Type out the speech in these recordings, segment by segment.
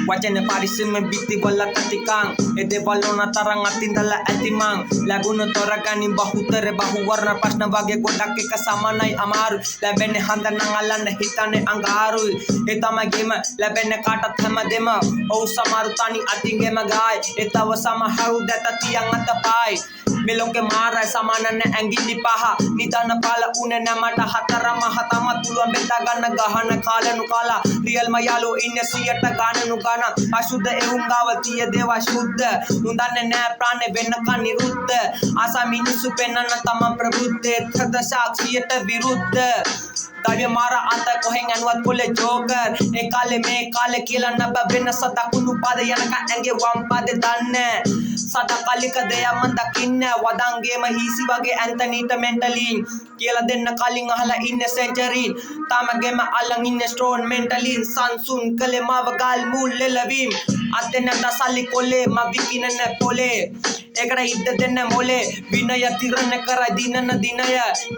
වචන පරිස්සම බිත්ති වල තතිකං එදේ බලන තරං අතින්දලා ඇතිමං ලැබුණු තොරගනින් බහුතර බහුවර්ණ ප්‍රශ්න වගේ ගොඩක් එක සමානයි අමාරු ලැබෙන්නේ හඳ නම් අල්ලන්න හිතන්නේ අඟහරුයි ඒ තමයිගෙම ලැබෙන්නේ කාටත් හැමදෙම ඔව් සමහරු තනි අතින්ගෙම ගායි ඒ තව සමහරු දැත තියන් අතපයි මේ ලෝකේ මාරයි සමාන නැ ඇඟිලි පහ නිදන පාල උනේ නැ මට හතරම හතම තුලුව බෙදා ගන්න ගහන කාලනු කාලා රියල්ම යාලෝ ඉන්නේ 100ට ගානනු ගාන අසුද්ධ එවුන් ගාව තිය දේවා ශුද්ධ උන්දන්නේ නෑ ප්‍රාණේ වෙන්නකන් නිරුද්ධ ආසා මිනිස්සු පෙන්නන තමන් ප්‍රබුද්ධ එතද සාක්ෂියට විරුද්ධ දවිය මාර අත කොහෙන් අනුවත් කොලේ ජෝකර් ඒ කාලේ මේ කාලේ කියලා නබ වෙනස දකුණු පාද යනක ඇඟේ වම් පාදේ දන්නේ සදකලික දෙයක් මන් දකින්නේ වදංගේම හීසි වගේ ඇන්තනීට මෙන්ටලි කියලා දෙන්න කලින් අහලා ඉන්නේ සෙන්චරි තමගේම අල්ලන් ඉන්නේ ස්ටෝන් මෙන්ටලි සංසුන් කලේ මාව ගල් මුල් ලෙලවීම් අතෙන් තසලි කොලේ මවිකිනන පොලේ ඒකට ඉද්ද දෙන්න මොලේ විනය තිරණ කර දිනන දිනය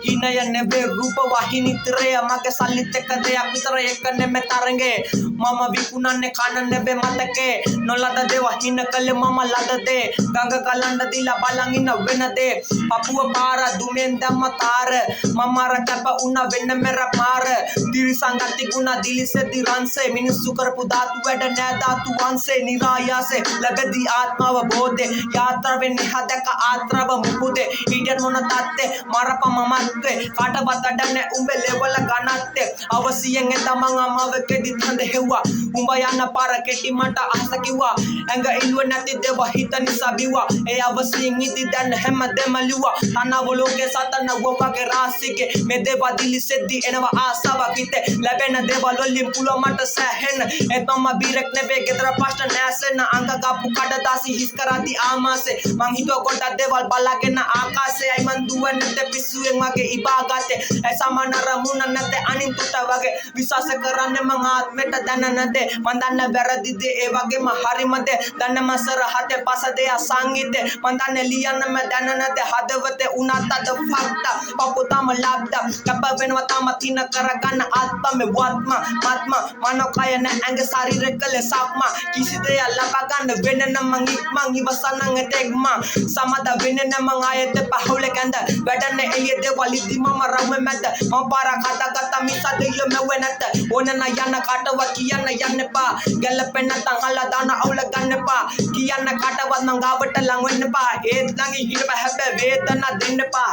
හිනය නෙබේ රූප වාහිනී ත්‍රය මගේ සල්ලිත් එක්ක දෙයක් විතර එක නෙමෙ තරංගේ මම විකුණන්නේ කන නෙබේ මතකේ නොලද දේව හින කලේ මම ලද දේ ගඟ කලන්න දීලා බලන් ඉන්න වෙන දේ පපුව පාර දුමෙන් දැම්ම තාර මම අර කැප උන වෙන්න මෙර පාර දිරිසංගති ගුණ දිලිසෙදි රන්සේ මිනිස්සු කරපු ධාතු වැඩ නෑ ධාතු වංශේ නිරායාසේ ලැබෙදි ආත්මව බෝධේ යාත්‍රා වෙන්නේ හදක ආත්‍රව මුකුදේ ඊඩර් මොන තාත්තේ මරපම මත්තේ කාටවත් අඩන්නේ උඹේ ලෙවල ගණත්තේ අවසියෙන් තමන් අමව කෙදි තඳ හෙව්වා උඹ යන්න පාර කෙටි මට අහස කිව්වා ඇඟ ඉල්ුව නැති දේව හිත නිසා බිව්වා ඒ අවසියෙන් ඉදි දැන් හැමදේම ලිව්වා තනවලෝගේ සතන වගේ රාසිගේ මේ දේව දිලිසෙද්දි එනවා ආසාවක් හිතේ ලැබෙන දේවල් වලින් පුළුව මට සෑහෙන්න ඒ තම බීරක් නෙවේ ගෙදර පස්ට නැසෙන අංග ගාපු කඩදාසි හිස් කරද්දි ආමාසේ මං හිතුව ගොඩක් දේවල් බලාගෙන ආකාශයේ අයි මන් දුවන්නේ පිස්සුවෙන් වගේ ඉබාගතේ ඒ සමාන රමුණ නැතේ අනින්තුට වගේ විශ්වාස කරන්නේ මං ආත්මෙට දැනනදේ මන් දන්න වැරදිද ඒ වගේම හරිමද දන්න මසර හතේ පසදේ සංගීතේ මන් දන්න ලියන්නම දැනනදේ හදවතේ උනත් අද ෆක්ටා පපුතම ලබ්දා කප වෙනවා තම තින කරගන්න ආත්මෙ වත්ම මත්ම මනෝකය නැ ඇඟ ශරීරකල සක්ම කිසි දෙයක් ලබා ගන්න වෙන නම් ඉක්මන් ඉවසනන් එතෙක්ම සමද වෙන නම් ආයෙත් පහුල කැඳ වැඩන්නේ එළිය දේවල් ඉදි මම රවුම මැද මම පාර කතාගත මිසදෙය මෙව නැත ඕන න යන කාටවත් කියන්න යන්න එපා ගැලපෙන්න නැත්නම් හල්ලා දාන අවුල ගන්න එපා කියන්න කාටවත් මං ගාවට ලං වෙන්න එපා ඒත් ළඟ හිර බහැබ වේදනා දෙන්න එපා